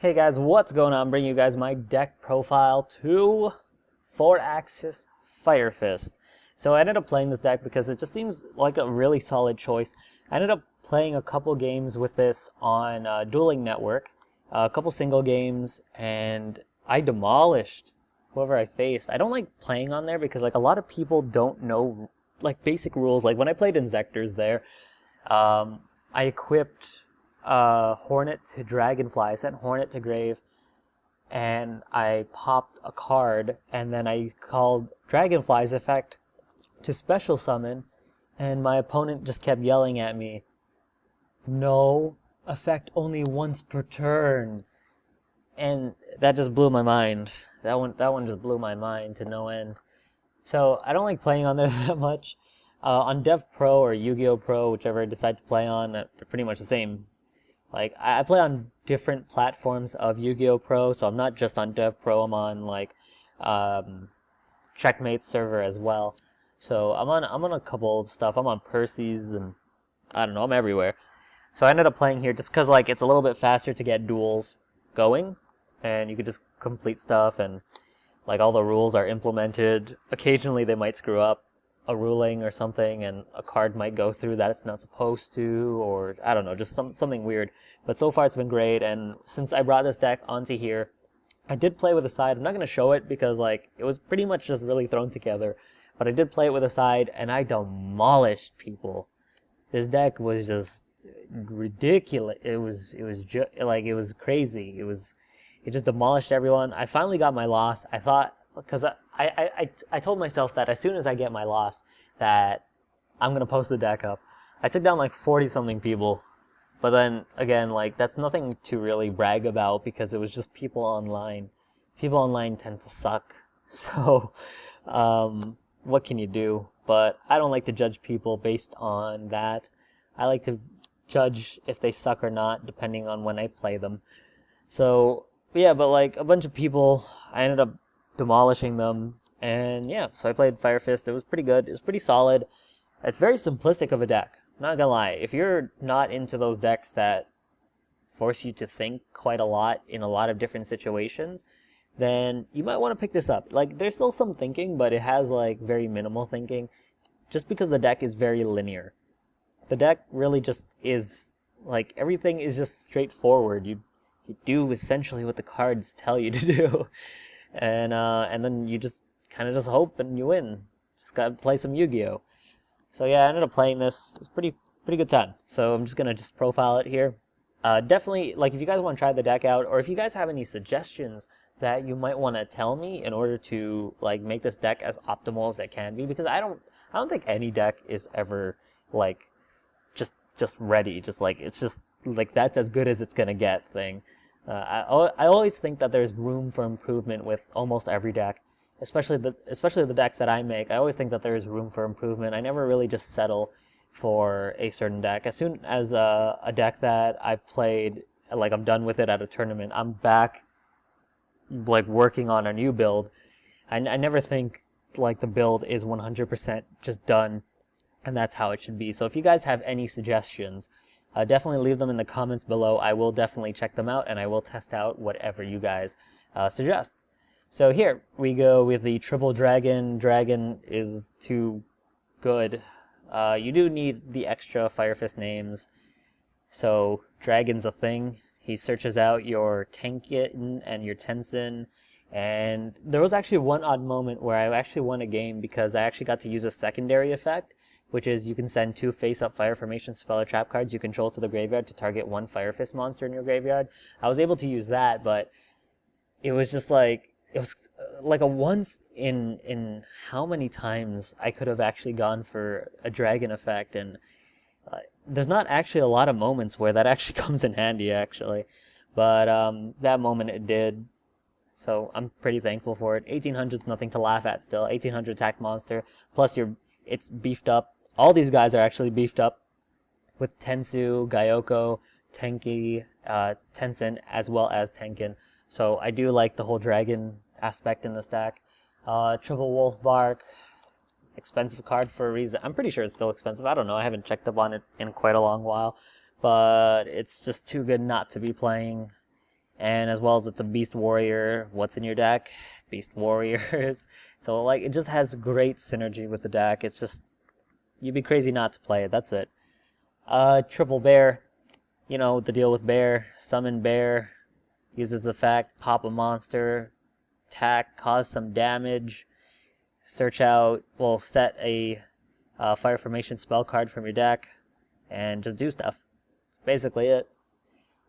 Hey guys, what's going on? I'm bringing you guys my deck profile to Firaxis Fire Fist. So I ended up playing this deck because it just seems like a really solid choice. I ended up playing a couple games with this on Dueling Network, a couple single games, and I demolished whoever I faced. I don't like playing on there because like a lot of people don't know like basic rules. Like when I played Inzectors there, I equipped Hornet to Dragonfly. I sent Hornet to Grave, and I popped a card, and then I called Dragonfly's effect to special summon, and my opponent just kept yelling at me, "No, effect only once per turn." And that just blew my mind. That one just blew my mind to no end. So I don't like playing on there that much. On Dev Pro or Yu-Gi-Oh! Pro, whichever I decide to play on, they're pretty much the same. Like, I play on different platforms of Yu-Gi-Oh! Pro, so I'm not just on Dev Pro, I'm on, like, Checkmate's server as well. So I'm on a couple of stuff. I'm on Percy's, and I don't know, I'm everywhere. So I ended up playing here just because, like, it's a little bit faster to get duels going, and you could just complete stuff, and, like, all the rules are implemented. Occasionally they might screw up a ruling or something, and a card might go through that it's not supposed to, or I don't know, just something weird. But so far it's been great, and since I brought this deck onto here, I did play with a side. I'm not going to show it because like it was pretty much just really thrown together, but I did play it with a side, and I demolished people. This deck was just ridiculous. It was crazy. It just demolished everyone. I finally got my loss. I thought, because I told myself that as soon as I get my loss, that I'm going to post the deck up. I took down like 40-something people, but then, again, like, that's nothing to really brag about because it was just people online. People online tend to suck, so what can you do? But I don't like to judge people based on that. I like to judge if they suck or not, depending on when I play them. So, yeah, but like, a bunch of people, I ended up demolishing them, and yeah, so I played Fire Fist. It was pretty good. It was pretty solid. It's very simplistic of a deck, not gonna lie. If you're not into those decks that force you to think quite a lot in a lot of different situations, then you might want to pick this up. Like, there's still some thinking, but it has like very minimal thinking, just because the deck is very linear. The deck really just is, like, everything is just straightforward. You do essentially what the cards tell you to do. And then you just kind of just hope and you win. Just gotta play some Yu-Gi-Oh! So yeah, I ended up playing this. It was pretty good time. So I'm just gonna just profile it here. Definitely, like, if you guys want to try the deck out, or if you guys have any suggestions that you might want to tell me in order to like make this deck as optimal as it can be, because I don't think any deck is ever like just ready. Just like, it's just like that's as good as it's gonna get thing. I always think that there's room for improvement with almost every deck, especially the decks that I make. I always think that there's room for improvement. I never really just settle for a certain deck. As soon as a deck that I've played, like, I'm done with it at a tournament, I'm back like working on a new build. I never think like the build is 100% just done, and that's how it should be. So if you guys have any suggestions, definitely leave them in the comments below. I will definitely check them out, and I will test out whatever you guys suggest. So here we go with the triple dragon. Dragon is too good. You do need the extra Fire Fist names. So Dragon's a thing. He searches out your Tenkin and your Tenzin. And there was actually one odd moment where I actually won a game because I actually got to use a secondary effect, which is you can send 2 face-up Fire Formation spell or trap cards you control to the graveyard to target 1 Fire Fist monster in your graveyard. I was able to use that, but it was just like, it was like a once in how many times I could have actually gone for a dragon effect, and there's not actually a lot of moments where that actually comes in handy, actually. But that moment it did. So I'm pretty thankful for it. 1800's nothing to laugh at still. 1800 attack monster, plus it's beefed up. All these guys are actually beefed up with Tensu, Gyoko, Tenki, Tenzin, as well as Tenkin. So I do like the whole dragon aspect in the stack. Triple Wolf Bark, expensive card for a reason. I'm pretty sure it's still expensive. I don't know. I haven't checked up on it in quite a long while. But it's just too good not to be playing. And as well as it's a Beast Warrior. What's in your deck? Beast Warriors. So like it just has great synergy with the deck. It's just, you'd be crazy not to play it. That's it. Triple Bear. You know the deal with Bear. Summon Bear. Uses effect. Pop a monster. Attack. Cause some damage. Search out. Well, set a Fire Formation spell card from your deck. And just do stuff. That's basically it.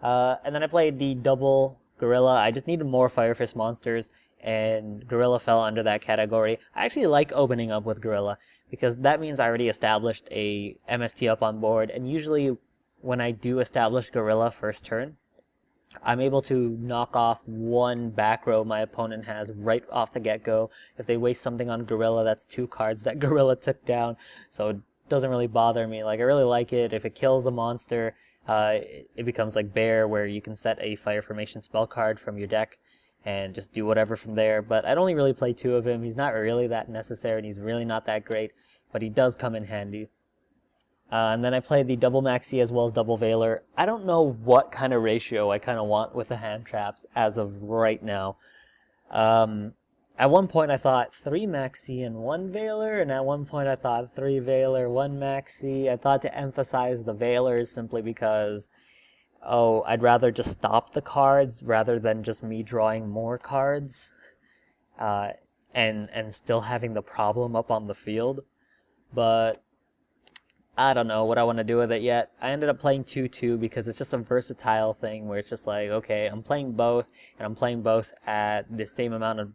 And then I played the double Gorilla. I just needed more Fire Fist monsters, and Gorilla fell under that category. I actually like opening up with Gorilla, because that means I already established a MST up on board, and usually when I do establish Gorilla first turn, I'm able to knock off one back row my opponent has right off the get-go. If they waste something on Gorilla, that's 2 cards that Gorilla took down, so it doesn't really bother me. Like, I really like it. If it kills a monster, it becomes like Bear, where you can set a Fire Formation spell card from your deck and just do whatever from there. But I'd only really play 2 of him. He's not really that necessary, and he's really not that great, but he does come in handy. And then I played the double Maxi as well as double Veiler. I don't know what kind of ratio I kind of want with the hand traps as of right now. At one point I thought 3 Maxi and 1 Veiler, and at one point I thought 3 Veiler, 1 Maxi. I thought to emphasize the Veilers simply because, I'd rather just stop the cards rather than just me drawing more cards, and still having the problem up on the field. But I don't know what I want to do with it yet. I ended up playing 2-2 because it's just a versatile thing where it's just like, okay, I'm playing both, and I'm playing both at the same amount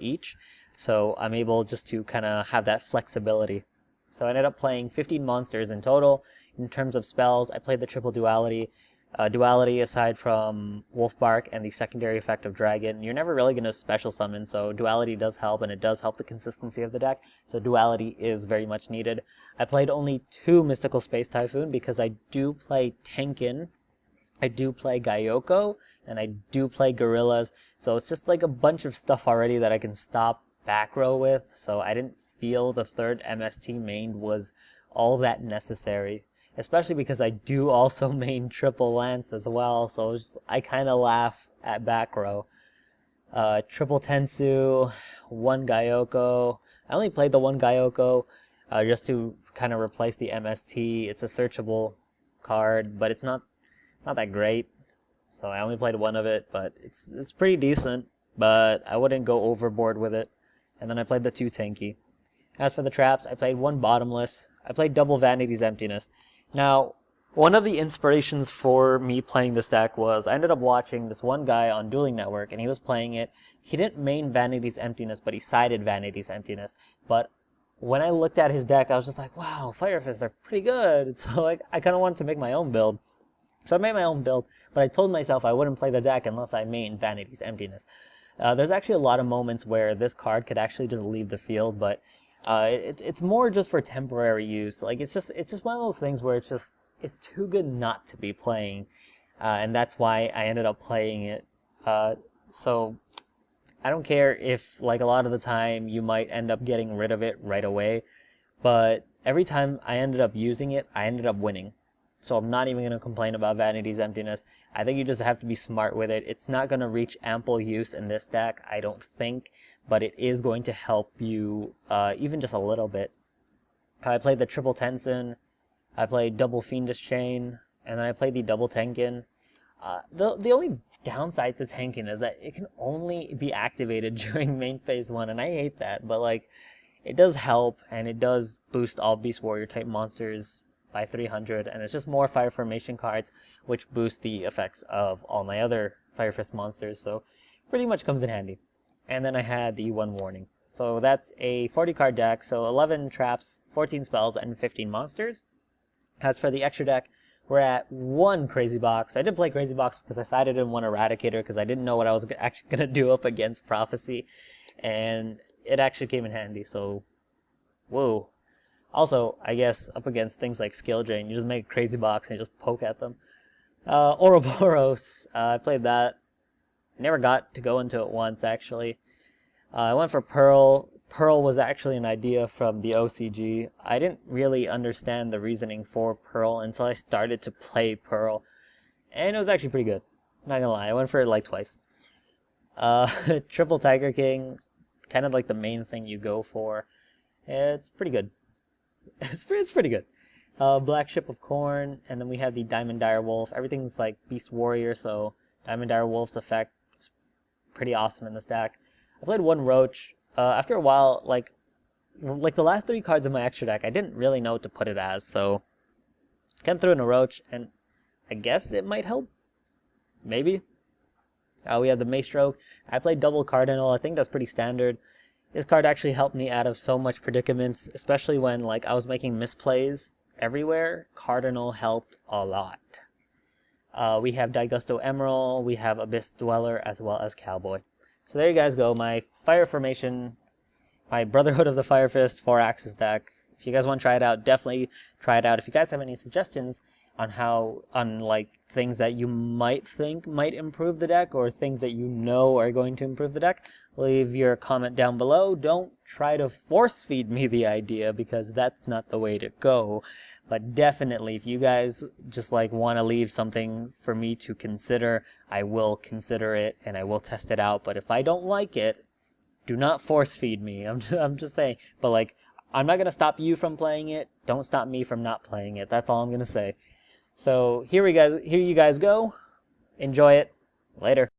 each, so I'm able just to kind of have that flexibility. So I ended up playing 15 monsters in total. In terms of spells, I played the triple duality. Duality, aside from Wolfbark and the secondary effect of Dragon, you're never really going to special summon, so Duality does help, and it does help the consistency of the deck, so Duality is very much needed. I played only 2 Mystical Space Typhoon because I do play Tenkin, I do play Gyoko, and I do play Gorillas, so it's just like a bunch of stuff already that I can stop back row with, so I didn't feel the third MST main was all that necessary. Especially because I do also main triple Lance as well, so I kind of laugh at back row. Triple Tensu, 1 Gyoko. I only played the 1 Gyoko just to kind of replace the MST. It's a searchable card, but it's not that great. So I only played 1 of it, but it's pretty decent, but I wouldn't go overboard with it. And then I played the 2 Tenki. As for the traps, I played 1 Bottomless. I played double Vanity's Emptiness. Now, one of the inspirations for me playing this deck was I ended up watching this one guy on Dueling Network, and he was playing it. He didn't main Vanity's Emptiness, but he sided Vanity's Emptiness. But when I looked at his deck, I was just like, wow, Fire Fists are pretty good. So like, I kind of wanted to make my own build. So I made my own build, but I told myself I wouldn't play the deck unless I main Vanity's Emptiness. There's actually a lot of moments where this card could actually just leave the field, but it's more just for temporary use. Like it's just one of those things where it's too good not to be playing, and that's why I ended up playing it. So I don't care if, like, a lot of the time you might end up getting rid of it right away, but every time I ended up using it, I ended up winning. So I'm not even going to complain about Vanity's Emptiness. I think you just have to be smart with it. It's not going to reach ample use in this deck, I don't think, but it is going to help you even just a little bit. I played the triple Tenzin, I played double Fiendish Chain, and then I played the double Tenkin. The only downside to Tenkin is that it can only be activated during main phase 1, and I hate that, but like, it does help, and it does boost all Beast Warrior type monsters by 300, and it's just more Fire Formation cards, which boost the effects of all my other Fire Fist monsters, so pretty much comes in handy. And then I had the 1 Warning. So that's a 40 card deck, so 11 traps, 14 spells, and 15 monsters. As for the extra deck, we're at 1 Crazy Box. I did play Crazy Box because I sided in 1 Eradicator because I didn't know what I was actually going to do up against Prophecy, and it actually came in handy, so whoa. Also, I guess up against things like Skill Drain, you just make a Crazy Box and you just poke at them. Ouroboros, I played that. I never got to go into it once, actually. I went for Pearl. Pearl was actually an idea from the OCG. I didn't really understand the reasoning for Pearl until I started to play Pearl, and it was actually pretty good. Not gonna lie, I went for it like twice. Triple Tiger King, kind of like the main thing you go for. It's pretty good. It's pretty good. Black Ship of Corn, and then we have the Diamond Dire Wolf. Everything's like Beast Warrior, so Diamond Dire Wolf's effect is pretty awesome in this deck. I played one Roach. After a while, like the last 3 cards of my extra deck, I didn't really know what to put it as, so kind of threw in a Roach, and I guess it might help. Maybe. We have the Maestroke. I played double Cardinal. I think that's pretty standard. This card actually helped me out of so much predicaments, especially when like I was making misplays everywhere. Cardinal helped a lot. We have Daigusto Emerald. We have Abyss Dweller, as well as Cowboy. So there you guys go. My Fire Formation, my Brotherhood of the Fire Fist 4-axis deck. If you guys want to try it out, definitely try it out. If you guys have any suggestions on like things that you might think might improve the deck, or things that you know are going to improve the deck, leave your comment down below. Don't try to force feed me the idea, because that's not the way to go. But definitely, if you guys just like want to leave something for me to consider, I will consider it and I will test it out. But if I don't like it, do not force feed me. I'm just saying. But like, I'm not gonna stop you from playing it. Don't stop me from not playing it. That's all I'm gonna say. So here you guys go. Enjoy it. Later.